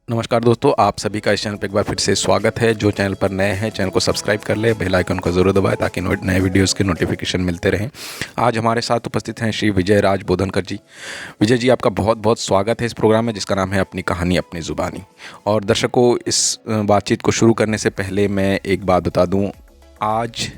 नमस्कार दोस्तों, आप सभी का इस चैनल पर एक बार फिर से स्वागत है। जो चैनल पर नए हैं चैनल को सब्सक्राइब कर ले, बेल आइकन को ज़रूर दबाएं ताकि नए वीडियोस के नोटिफिकेशन मिलते रहें। आज हमारे साथ उपस्थित हैं श्री विजय राज बोधनकर जी। विजय जी, आपका बहुत बहुत स्वागत है इस प्रोग्राम में जिसका नाम है अपनी कहानी अपनी ज़ुबानी। और दर्शकों, इस बातचीत को शुरू करने से पहले मैं एक बात बता दूँ। आज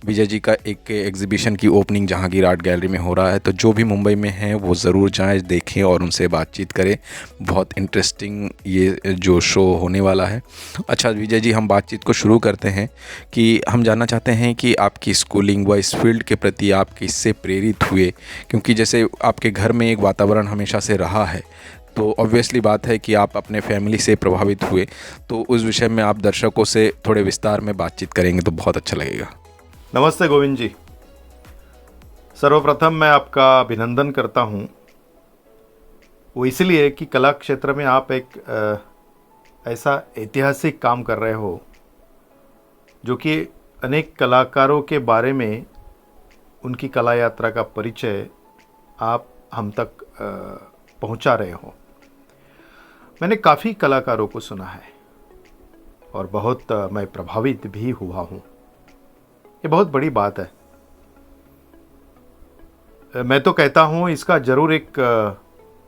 विजय जी का एक एग्जीबिशन की ओपनिंग जहांगीर आर्ट गैलरी में हो रहा है, तो जो भी मुंबई में हैं वो ज़रूर जाएं, देखें और उनसे बातचीत करें। बहुत इंटरेस्टिंग ये जो शो होने वाला है। अच्छा विजय जी, हम बातचीत को शुरू करते हैं कि हम जानना चाहते हैं कि आपकी स्कूलिंग व इस फील्ड के प्रति आप किससे प्रेरित हुए, क्योंकि जैसे आपके घर में एक वातावरण हमेशा से रहा है, तो ऑब्वियसली बात है कि आप अपने फैमिली से प्रभावित हुए। तो उस विषय में आप दर्शकों से थोड़े विस्तार में बातचीत करेंगे तो बहुत अच्छा लगेगा। नमस्ते गोविंद जी। सर्वप्रथम मैं आपका अभिनंदन करता हूँ, वो इसलिए कि कला क्षेत्र में आप एक ऐसा ऐतिहासिक काम कर रहे हो जो कि अनेक कलाकारों के बारे में उनकी कला यात्रा का परिचय आप हम तक पहुँचा रहे हो। मैंने काफ़ी कलाकारों को सुना है और बहुत मैं प्रभावित भी हुआ हूँ। ये बहुत बड़ी बात है। मैं तो कहता हूँ इसका ज़रूर एक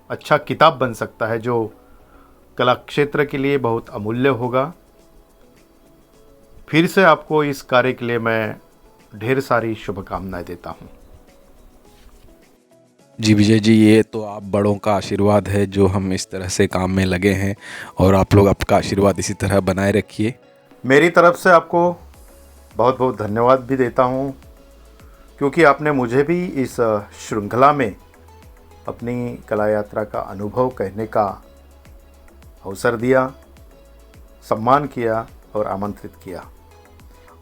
अच्छा किताब बन सकता है जो कला क्षेत्र के लिए बहुत अमूल्य होगा। फिर से आपको इस कार्य के लिए मैं ढेर सारी शुभकामनाएं देता हूँ। जी विजय जी, ये तो आप बड़ों का आशीर्वाद है जो हम इस तरह से काम में लगे हैं, और आप लोग आपका आशीर्वाद इसी तरह बनाए रखिए। मेरी तरफ से आपको बहुत बहुत धन्यवाद भी देता हूँ, क्योंकि आपने मुझे भी इस श्रृंखला में अपनी कला यात्रा का अनुभव कहने का अवसर दिया, सम्मान किया और आमंत्रित किया।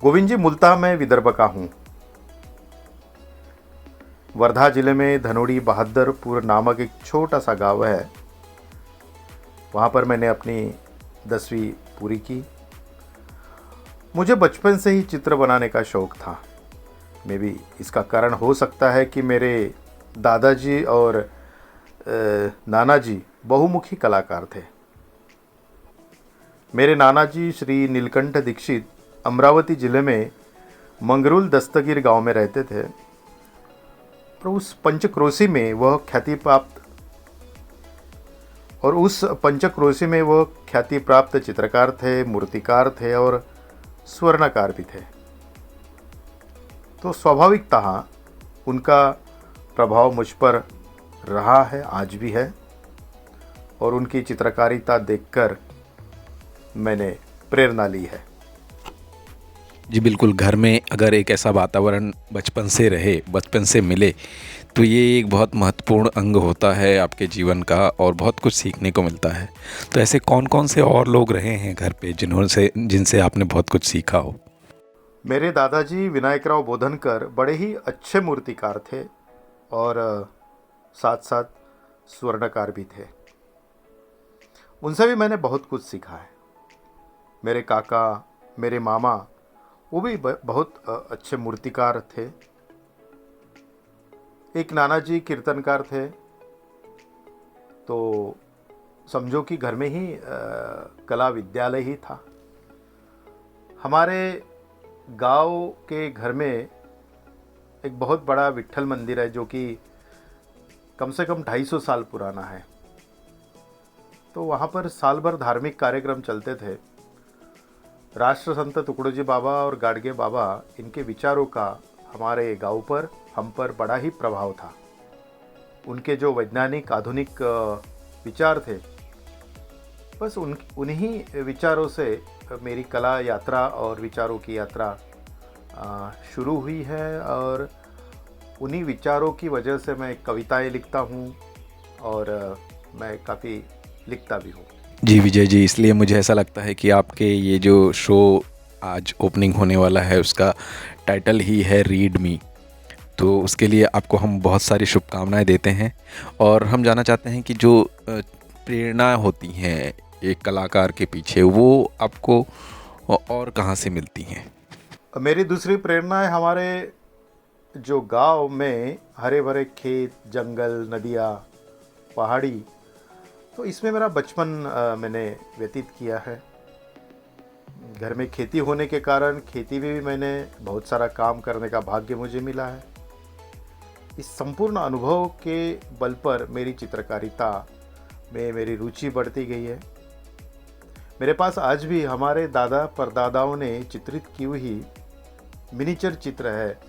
गोविंद जी, मूलतः मैं विदर्भ का हूँ। वर्धा जिले में धनोड़ी बहादुरपुर नामक एक छोटा सा गांव है। वहाँ पर मैंने अपनी 10वीं पूरी की। मुझे बचपन से ही चित्र बनाने का शौक़ था। मे भी इसका कारण हो सकता है कि मेरे दादाजी और नाना जी बहुमुखी कलाकार थे। मेरे नाना जी श्री नीलकंठ दीक्षित अमरावती जिले में मंगरूल दस्तगीर गांव में रहते थे, और उस पंचक्रोशी में वह ख्याति प्राप्त चित्रकार थे, मूर्तिकार थे और स्वर्णकार भी थे। तो स्वाभाविकतः उनका प्रभाव मुझ पर रहा है, आज भी है, और उनकी चित्रकारिता देखकर मैंने प्रेरणा ली है। जी बिल्कुल, घर में अगर एक ऐसा वातावरण बचपन से रहे, बचपन से मिले, तो ये एक बहुत महत्वपूर्ण अंग होता है आपके जीवन का और बहुत कुछ सीखने को मिलता है। तो ऐसे कौन कौन से और लोग रहे हैं घर पे जिनसे आपने बहुत कुछ सीखा हो? मेरे दादाजी विनायकराव बोधनकर बड़े ही अच्छे मूर्तिकार थे और साथ साथ स्वर्णकार भी थे। उनसे भी मैंने बहुत कुछ सीखा है। मेरे काका, मेरे मामा, वो भी बहुत अच्छे मूर्तिकार थे। एक नाना जी कीर्तनकार थे। तो समझो कि घर में ही कला विद्यालय ही था। हमारे गांव के घर में एक बहुत बड़ा विट्ठल मंदिर है जो कि कम से कम 250 साल पुराना है। तो वहाँ पर साल भर धार्मिक कार्यक्रम चलते थे। राष्ट्र संत तुकडोजी बाबा और गाडगे बाबा, इनके विचारों का हमारे गांव पर, हम पर बड़ा ही प्रभाव था। उनके जो वैज्ञानिक आधुनिक विचार थे, बस उन्हीं विचारों से मेरी कला यात्रा और विचारों की यात्रा शुरू हुई है, और उन्हीं विचारों की वजह से मैं कविताएं लिखता हूँ और मैं काफ़ी लिखता भी हूँ। जी विजय जी, इसलिए मुझे ऐसा लगता है कि आपके ये जो शो आज ओपनिंग होने वाला है उसका टाइटल ही है रीड मी। तो उसके लिए आपको हम बहुत सारी शुभकामनाएं देते हैं, और हम जानना चाहते हैं कि जो प्रेरणा होती हैं एक कलाकार के पीछे, वो आपको और कहाँ से मिलती हैं? मेरी दूसरी प्रेरणा है हमारे जो गांव में हरे भरे खेत, जंगल, नदियाँ, पहाड़ी, तो इसमें मेरा बचपन मैंने व्यतीत किया है। घर में खेती होने के कारण खेती में भी मैंने बहुत सारा काम करने का भाग्य मुझे मिला है। इस संपूर्ण अनुभव के बल पर मेरी चित्रकारिता में मेरी रुचि बढ़ती गई है। मेरे पास आज भी हमारे दादा परदादाओं ने चित्रित की हुई मिनीचर चित्र है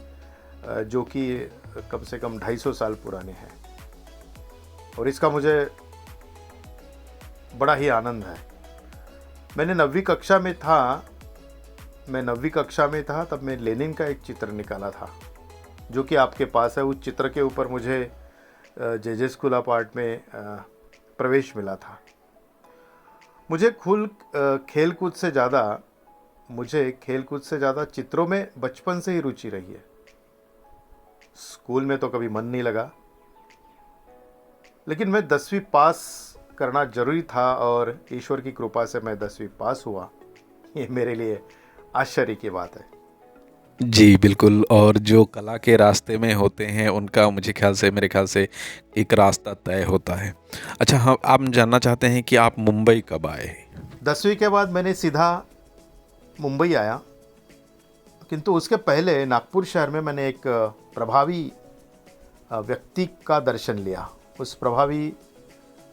जो कि कम से कम 250 साल पुराने हैं, और इसका मुझे बड़ा ही आनंद है। मैंने 9वीं कक्षा में था तब मैं लेनिन का एक चित्र निकाला था जो कि आपके पास है। उस चित्र के ऊपर मुझे जे स्कूल ऑफ आर्ट में प्रवेश मिला था। मुझे खेल कूद से ज़्यादा चित्रों में बचपन से ही रुचि रही है। स्कूल में तो कभी मन नहीं लगा, लेकिन मैं 10वीं पास करना जरूरी था और ईश्वर की कृपा से मैं 10वीं पास हुआ। ये मेरे लिए आश्चर्य की बात है। जी, बिल्कुल। और जो कला के रास्ते में होते हैं उनका मेरे ख्याल से एक रास्ता तय होता है। अच्छा, हाँ, आप जानना चाहते हैं कि आप मुंबई कब आए? 10वीं के बाद मैंने सीधा मुंबई आया, किंतु उसके पहले नागपुर शहर में मैंने एक प्रभावी व्यक्ति का दर्शन लिया। उस प्रभावी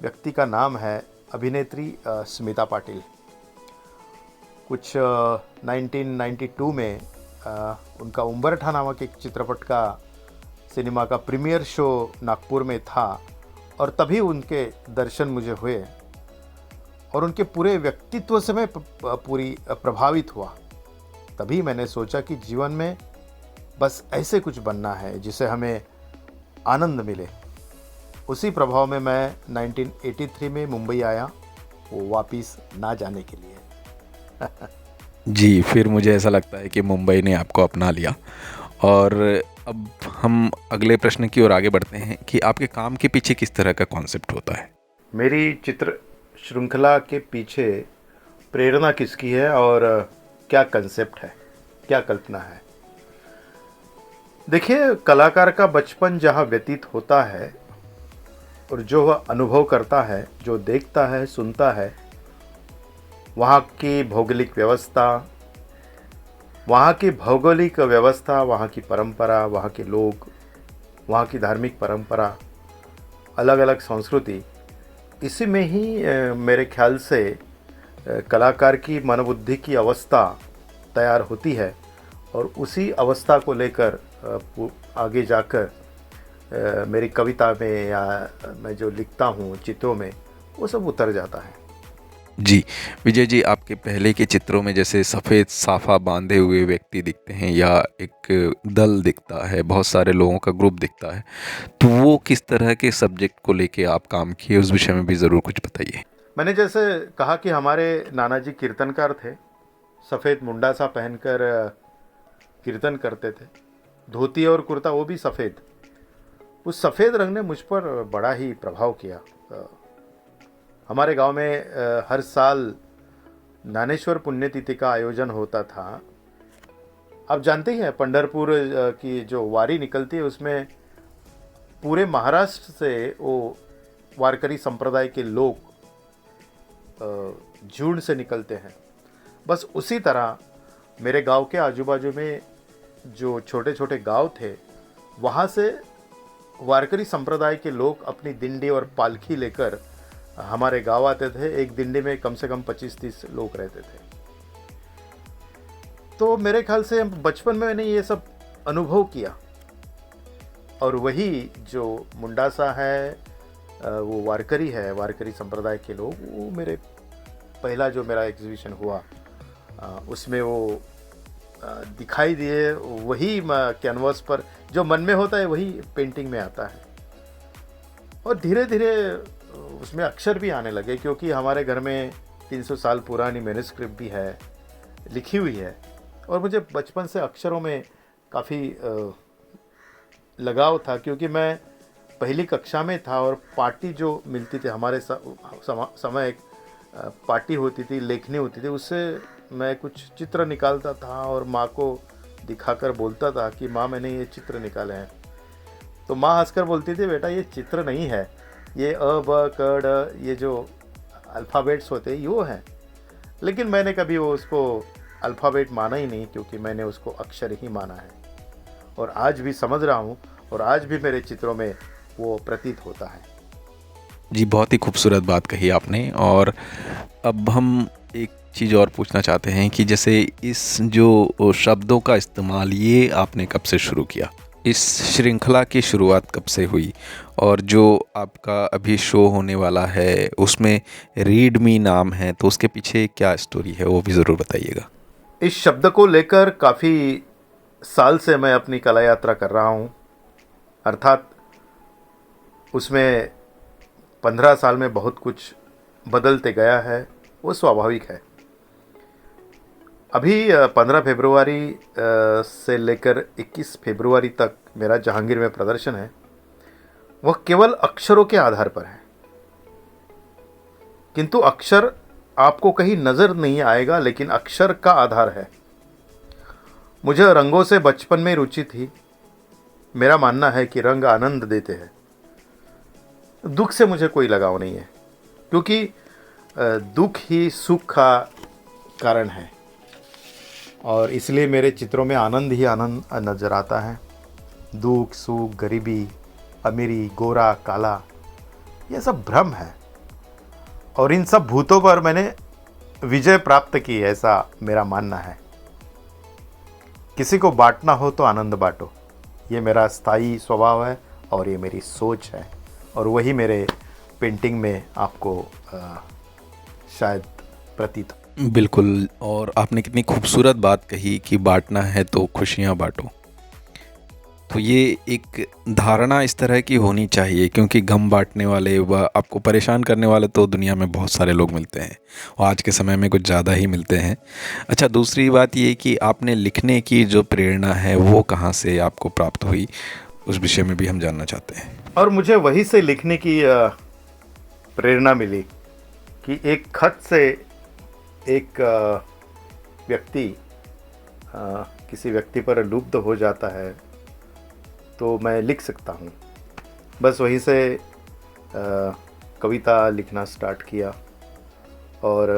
व्यक्ति का नाम है अभिनेत्री स्मिता पाटिल। कुछ 1992 में उनका उंबरठा नामक एक चित्रपट का सिनेमा का प्रीमियर शो नागपुर में था, और तभी उनके दर्शन मुझे हुए और उनके पूरे व्यक्तित्व से मैं पूरी प्रभावित हुआ। तभी मैंने सोचा कि जीवन में बस ऐसे कुछ बनना है जिसे हमें आनंद मिले। उसी प्रभाव में मैं 1983 में मुंबई आया, वो वापिस ना जाने के लिए। जी, फिर मुझे ऐसा लगता है कि मुंबई ने आपको अपना लिया। और अब हम अगले प्रश्न की ओर आगे बढ़ते हैं कि आपके काम के पीछे किस तरह का कॉन्सेप्ट होता है? मेरी चित्र श्रृंखला के पीछे प्रेरणा किसकी है और क्या कंसेप्ट है, क्या कल्पना है? देखिए, कलाकार का बचपन जहाँ व्यतीत होता है और जो वह अनुभव करता है, जो देखता है, सुनता है, वहाँ की भौगोलिक व्यवस्था, वहाँ की परंपरा, वहाँ के लोग, वहाँ की धार्मिक परंपरा, अलग अलग संस्कृति, इसी में ही मेरे ख्याल से कलाकार की मनोबुद्धि की अवस्था तैयार होती है, और उसी अवस्था को लेकर आगे जाकर मेरी कविता में या मैं जो लिखता हूँ चित्रों में, वो सब उतर जाता है। जी, विजय जी, आपके पहले के चित्रों में जैसे सफ़ेद साफा बांधे हुए व्यक्ति दिखते हैं या एक दल दिखता है, बहुत सारे लोगों का ग्रुप दिखता है, तो वो किस तरह के सब्जेक्ट को लेके आप काम किए, उस विषय में भी ज़रूर कुछ बताइए। मैंने जैसे कहा कि हमारे नाना जी कीर्तनकार थे, सफ़ेद मुंडा सा पहनकर कीर्तन करते थे, धोती और कुर्ता वो भी सफ़ेद। उस सफ़ेद रंग ने मुझ पर बड़ा ही प्रभाव किया। हमारे गांव में हर साल ज्ञानेश्वर पुण्यतिथि का आयोजन होता था। आप जानते ही हैं, पंढरपुर की जो वारी निकलती है उसमें पूरे महाराष्ट्र से वो वारकरी संप्रदाय के लोग झुंड से निकलते हैं। बस उसी तरह मेरे गांव के आजू बाजू में जो छोटे छोटे गांव थे, वहाँ से वारकरी संप्रदाय के लोग अपनी दिंडी और पालखी लेकर हमारे गांव आते थे। एक दिंडी में कम से कम 25-30 लोग रहते थे। तो मेरे ख्याल से बचपन में मैंने ये सब अनुभव किया, और वही जो मुंडासा है, वो वारकरी है, वारकरी संप्रदाय के लोग, वो पहला जो मेरा एग्जीबिशन हुआ उसमें वो दिखाई दिए। वही कैनवास पर जो मन में होता है वही पेंटिंग में आता है, और धीरे धीरे उसमें अक्षर भी आने लगे, क्योंकि हमारे घर में 300 साल पुरानी मैन्युस्क्रिप्ट भी है, लिखी हुई है, और मुझे बचपन से अक्षरों में काफ़ी लगाव था, क्योंकि मैं पहली कक्षा में था और पार्टी जो मिलती थी हमारे समय, एक पार्टी होती थी, लेखनी होती थी, उससे मैं कुछ चित्र निकालता था और माँ को दिखाकर बोलता था कि माँ मैंने ये चित्र निकाले हैं। तो माँ हंसकर बोलती थी, बेटा ये चित्र नहीं है, ये अ ब क ड ये जो अल्फ़ाबेट्स होते हैं वो हैं, लेकिन मैंने कभी वो उसको अल्फ़ाबेट माना ही नहीं, क्योंकि मैंने उसको अक्षर ही माना है और आज भी समझ रहा हूँ और आज भी मेरे चित्रों में वो प्रतीत होता है। जी, बहुत ही खूबसूरत बात कही आपने। और अब हम एक चीज़ और पूछना चाहते हैं कि जैसे इस जो शब्दों का इस्तेमाल ये आपने कब से शुरू किया? इस श्रृंखला की शुरुआत कब से हुई? और जो आपका अभी शो होने वाला है उसमें रीड मी नाम है, तो उसके पीछे क्या स्टोरी है वो भी ज़रूर बताइएगा। इस शब्द को लेकर काफ़ी साल से मैं अपनी कला यात्रा कर रहा हूँ, अर्थात उसमें 15 साल में बहुत कुछ बदलते गया है, वो स्वाभाविक है। अभी 15 फरवरी से लेकर 21 फरवरी तक मेरा जहांगीर में प्रदर्शन है, वह केवल अक्षरों के आधार पर है, किंतु अक्षर आपको कहीं नज़र नहीं आएगा, लेकिन अक्षर का आधार है। मुझे रंगों से बचपन में रुचि थी। मेरा मानना है कि रंग आनंद देते हैं, दुख से मुझे कोई लगाव नहीं है, क्योंकि दुख ही सुख का कारण है और इसलिए मेरे चित्रों में आनंद ही आनंद नज़र आता है। दुख सुख, गरीबी, अमीरी, गोरा काला, ये सब भ्रम है और इन सब भूतों पर मैंने विजय प्राप्त की, ऐसा मेरा मानना है। किसी को बांटना हो तो आनंद बांटो, ये मेरा स्थायी स्वभाव है और ये मेरी सोच है और वही मेरे पेंटिंग में आपको शायद प्रतीत हो। बिल्कुल। और आपने कितनी खूबसूरत बात कही कि बांटना है तो खुशियाँ बांटो। तो ये एक धारणा इस तरह की होनी चाहिए, क्योंकि गम बांटने वाले व आपको परेशान करने वाले तो दुनिया में बहुत सारे लोग मिलते हैं और आज के समय में कुछ ज़्यादा ही मिलते हैं। अच्छा, दूसरी बात ये कि आपने लिखने की जो प्रेरणा है वो कहाँ से आपको प्राप्त हुई, उस विषय में भी हम जानना चाहते हैं। और मुझे वहीं से लिखने की प्रेरणा मिली कि एक खत से एक व्यक्ति किसी व्यक्ति पर लुब्ध हो जाता है तो मैं लिख सकता हूँ। बस वहीं से कविता लिखना स्टार्ट किया और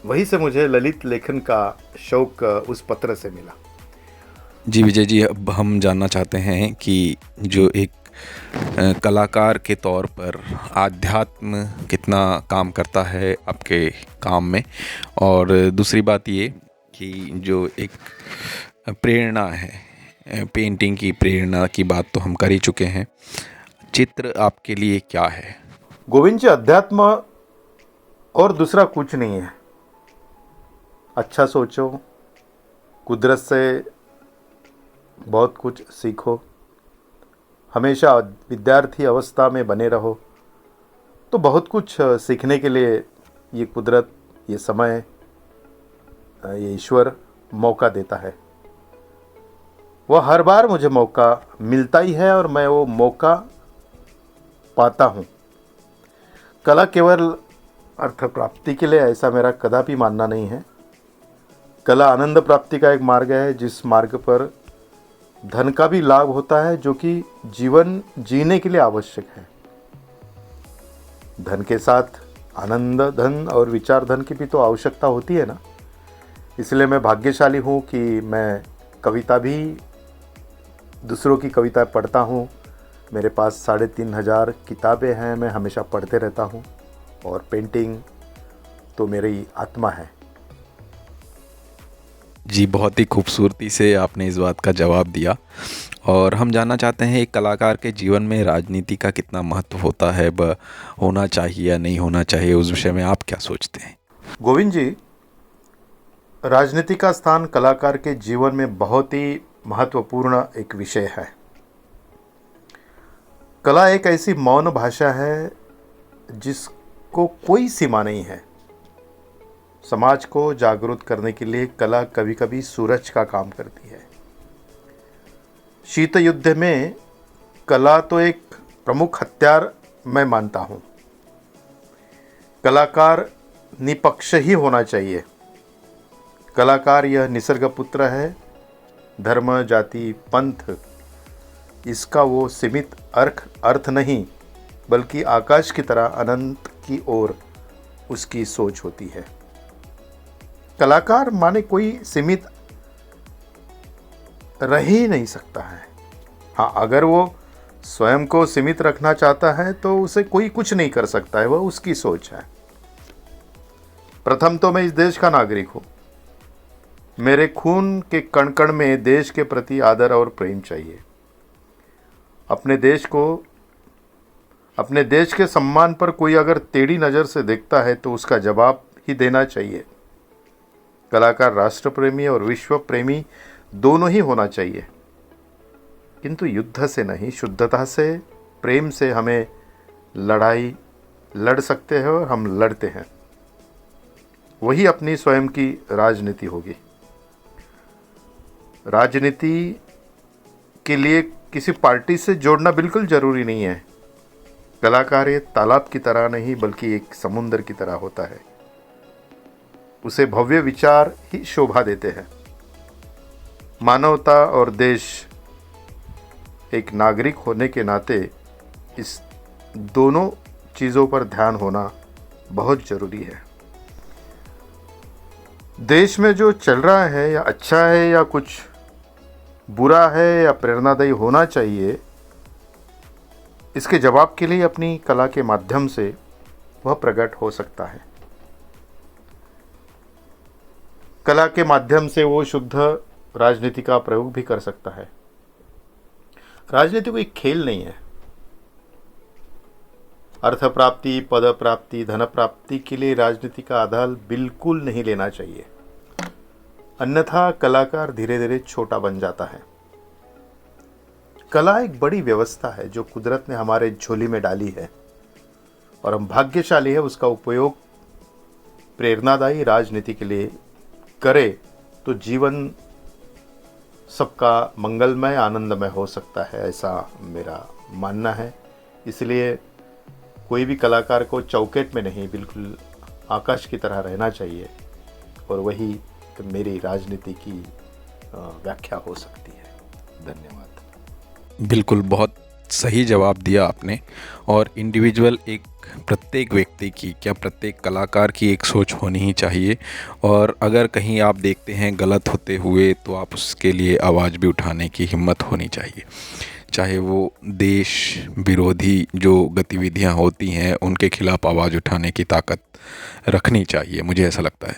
वहीं से मुझे ललित लेखन का शौक उस पत्र से मिला। जी विजय जी, अब हम जानना चाहते हैं कि जो एक कलाकार के तौर पर आध्यात्म कितना काम करता है आपके काम में, और दूसरी बात ये कि जो एक प्रेरणा है, पेंटिंग की प्रेरणा की बात तो हम कर ही चुके हैं, चित्र आपके लिए क्या है? गोविंद जी, अध्यात्म और दूसरा कुछ नहीं है। अच्छा सोचो, कुदरत से बहुत कुछ सीखो, हमेशा विद्यार्थी अवस्था में बने रहो, तो बहुत कुछ सीखने के लिए ये कुदरत, ये समय, ये ईश्वर मौका देता है। वह हर बार मुझे मौका मिलता ही है और मैं वो मौका पाता हूँ। कला केवल अर्थ प्राप्ति के लिए, ऐसा मेरा कदापि मानना नहीं है। कला आनंद प्राप्ति का एक मार्ग है, जिस मार्ग पर धन का भी लाभ होता है, जो कि जीवन जीने के लिए आवश्यक है। धन के साथ आनंद धन और विचार धन की भी तो आवश्यकता होती है ना। इसलिए मैं भाग्यशाली हूँ कि मैं कविता भी, दूसरों की कविता पढ़ता हूँ। मेरे पास 3500 किताबें हैं, मैं हमेशा पढ़ते रहता हूँ और पेंटिंग तो मेरी आत्मा है। जी, बहुत ही खूबसूरती से आपने इस बात का जवाब दिया। और हम जानना चाहते हैं, एक कलाकार के जीवन में राजनीति का कितना महत्व होता है, होना चाहिए या नहीं होना चाहिए, उस विषय में आप क्या सोचते हैं? गोविंद जी, राजनीति का स्थान कलाकार के जीवन में बहुत ही महत्वपूर्ण एक विषय है। कला एक ऐसी मौन भाषा है जिसको कोई सीमा नहीं है। समाज को जागरूक करने के लिए कला कभी कभी सूरज का काम करती है। शीत युद्ध में कला तो एक प्रमुख हथियार मैं मानता हूँ। कलाकार निपक्ष ही होना चाहिए। कलाकार यह निसर्ग पुत्र है। धर्म, जाति, पंथ, इसका वो सीमित अर्थ नहीं, बल्कि आकाश की तरह अनंत की ओर उसकी सोच होती है। कलाकार माने कोई सीमित रह ही नहीं सकता है। हाँ, अगर वो स्वयं को सीमित रखना चाहता है तो उसे कोई कुछ नहीं कर सकता है, वह उसकी सोच है। प्रथम तो मैं इस देश का नागरिक हूं। मेरे खून के कण कण में देश के प्रति आदर और प्रेम चाहिए। अपने देश के सम्मान पर कोई अगर टेढ़ी नज़र से देखता है तो उसका जवाब ही देना चाहिए। कलाकार राष्ट्र प्रेमी और विश्व प्रेमी दोनों ही होना चाहिए, किंतु युद्ध से नहीं, शुद्धता से, प्रेम से हमें लड़ाई लड़ सकते हैं और हम लड़ते हैं। वही अपनी स्वयं की राजनीति होगी। राजनीति के लिए किसी पार्टी से जोड़ना बिल्कुल जरूरी नहीं है। कलाकार ये तालाब की तरह नहीं बल्कि एक समुद्र की तरह होता है। उसे भव्य विचार ही शोभा देते हैं। मानवता और देश, एक नागरिक होने के नाते इस दोनों चीज़ों पर ध्यान होना बहुत ज़रूरी है। देश में जो चल रहा है या अच्छा है या कुछ बुरा है या प्रेरणादायी होना चाहिए, इसके जवाब के लिए अपनी कला के माध्यम से वह प्रकट हो सकता है। कला के माध्यम से वो शुद्ध राजनीति का प्रयोग भी कर सकता है। राजनीति कोई खेल नहीं है। अर्थ प्राप्ति, पद प्राप्ति, धन प्राप्ति के लिए राजनीति का आधार बिल्कुल नहीं लेना चाहिए, अन्यथा कलाकार धीरे धीरे छोटा बन जाता है। कला एक बड़ी व्यवस्था है जो कुदरत ने हमारे झोली में डाली है और हम भाग्यशाली है उसका उपयोग प्रेरणादायी राजनीति के लिए करे तो जीवन सबका मंगलमय, आनंदमय हो सकता है, ऐसा मेरा मानना है। इसलिए कोई भी कलाकार को चौकेट में नहीं, बिल्कुल आकाश की तरह रहना चाहिए और वही तो मेरी राजनीति की व्याख्या हो सकती है। धन्यवाद। बिल्कुल, बहुत सही जवाब दिया आपने। और इंडिविजुअल, एक प्रत्येक व्यक्ति की, क्या प्रत्येक कलाकार की एक सोच होनी ही चाहिए, और अगर कहीं आप देखते हैं गलत होते हुए तो आप उसके लिए आवाज़ भी उठाने की हिम्मत होनी चाहिए। चाहे वो देश विरोधी जो गतिविधियां होती हैं उनके खिलाफ आवाज़ उठाने की ताकत रखनी चाहिए, मुझे ऐसा लगता है।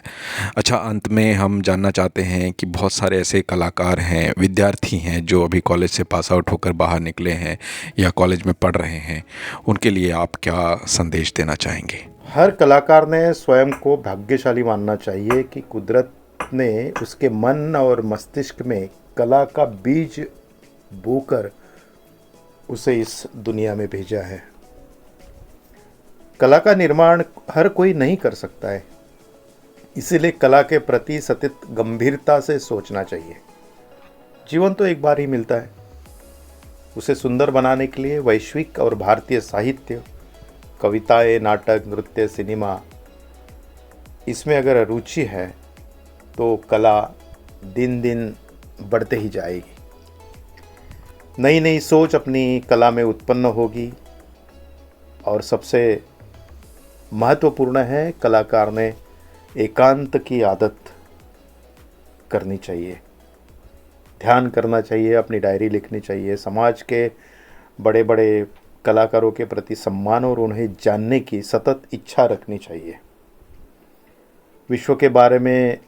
अच्छा, अंत में हम जानना चाहते हैं कि बहुत सारे ऐसे कलाकार हैं, विद्यार्थी हैं जो अभी कॉलेज से पास आउट होकर बाहर निकले हैं या कॉलेज में पढ़ रहे हैं, उनके लिए आप क्या संदेश देना चाहेंगे? हर कलाकार ने स्वयं को भाग्यशाली मानना चाहिए कि कुदरत ने उसके मन और मस्तिष्क में कला का बीज बोकर उसे इस दुनिया में भेजा है। कला का निर्माण हर कोई नहीं कर सकता है, इसीलिए कला के प्रति सतत गंभीरता से सोचना चाहिए। जीवन तो एक बार ही मिलता है, उसे सुंदर बनाने के लिए वैश्विक और भारतीय साहित्य, कविताएं, नाटक, नृत्य, सिनेमा, इसमें अगर रुचि है तो कला दिन दिन बढ़ते ही जाएगी। नई नई सोच अपनी कला में उत्पन्न होगी और सबसे महत्वपूर्ण है, कलाकार ने एकांत की आदत करनी चाहिए, ध्यान करना चाहिए, अपनी डायरी लिखनी चाहिए, समाज के बड़े बड़े कलाकारों के प्रति सम्मान और उन्हें जानने की सतत इच्छा रखनी चाहिए। विश्व के बारे में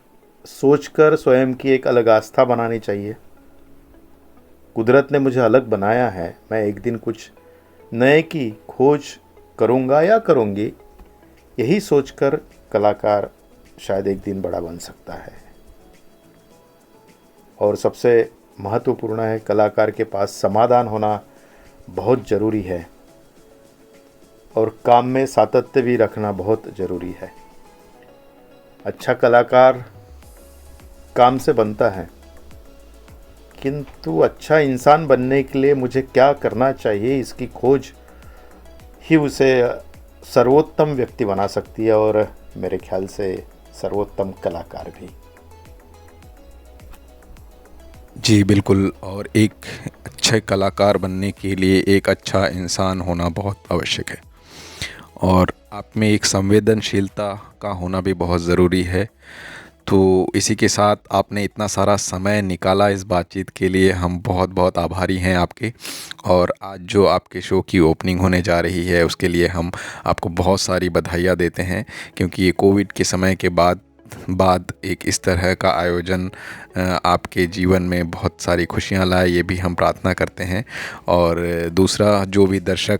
सोचकर स्वयं की एक अलग आस्था बनानी चाहिए। कुदरत ने मुझे अलग बनाया है, मैं एक दिन कुछ नए की खोज करूँगा या करूँगी, यही सोचकर कलाकार शायद एक दिन बड़ा बन सकता है। और सबसे महत्वपूर्ण है, कलाकार के पास समाधान होना बहुत ज़रूरी है और काम में सातत्य भी रखना बहुत ज़रूरी है। अच्छा कलाकार काम से बनता है, किंतु अच्छा इंसान बनने के लिए मुझे क्या करना चाहिए, इसकी खोज ही उसे सर्वोत्तम व्यक्ति बना सकती है और मेरे ख्याल से सर्वोत्तम कलाकार भी। जी बिल्कुल। और एक अच्छे कलाकार बनने के लिए एक अच्छा इंसान होना बहुत आवश्यक है, और आप में एक संवेदनशीलता का होना भी बहुत ज़रूरी है। तो इसी के साथ आपने इतना सारा समय निकाला इस बातचीत के लिए, हम बहुत बहुत आभारी हैं आपके। और आज जो आपके शो की ओपनिंग होने जा रही है उसके लिए हम आपको बहुत सारी बधाइयाँ देते हैं, क्योंकि ये कोविड के समय के बाद एक इस तरह का आयोजन आपके जीवन में बहुत सारी खुशियाँ लाए, ये भी हम प्रार्थना करते हैं। और दूसरा, जो भी दर्शक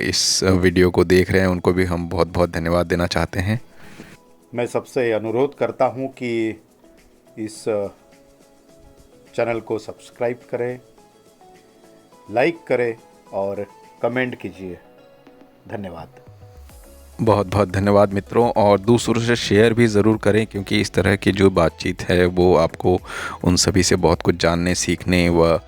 इस वीडियो को देख रहे हैं उनको भी हम बहुत बहुत धन्यवाद देना चाहते हैं। मैं सबसे अनुरोध करता हूं कि इस चैनल को सब्सक्राइब करें, लाइक करें और कमेंट कीजिए। धन्यवाद। बहुत बहुत धन्यवाद मित्रों, और दूसरों से शेयर भी ज़रूर करें, क्योंकि इस तरह की जो बातचीत है वो आपको उन सभी से बहुत कुछ जानने, सीखने व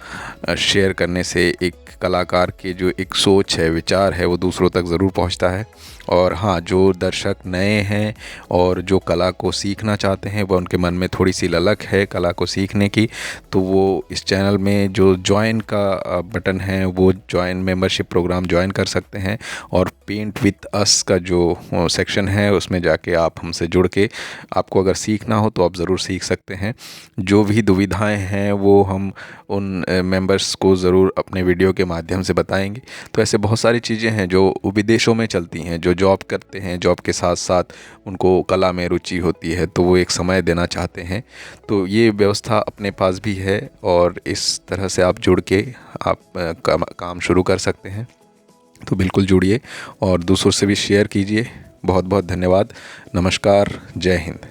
शेयर करने से एक कलाकार की जो एक सोच है, विचार है, वो दूसरों तक ज़रूर पहुंचता है। और हाँ, जो दर्शक नए हैं और जो कला को सीखना चाहते हैं, वह उनके मन में थोड़ी सी ललक है कला को सीखने की, तो वो इस चैनल में जो ज्वाइन का बटन है वो ज्वाइन मेंबरशिप प्रोग्राम ज्वाइन कर सकते हैं। और पेंट विथ अस का जो सेक्शन है उसमें जाके आप हमसे जुड़ के, आपको अगर सीखना हो तो आप ज़रूर सीख सकते हैं। जो भी दुविधाएं हैं वो हम उन मेंबर्स को ज़रूर अपने वीडियो के माध्यम से बताएंगे। तो ऐसे बहुत सारी चीज़ें हैं जो विदेशों में चलती हैं, जो जॉब करते हैं, जॉब के साथ साथ उनको कला में रुचि होती है, तो वो एक समय देना चाहते हैं, तो ये व्यवस्था अपने पास भी है। और इस तरह से आप जुड़ के आप काम शुरू कर सकते हैं। तो बिल्कुल जुड़िए और दूसरों से भी शेयर कीजिए। बहुत बहुत धन्यवाद। नमस्कार। जय हिंद।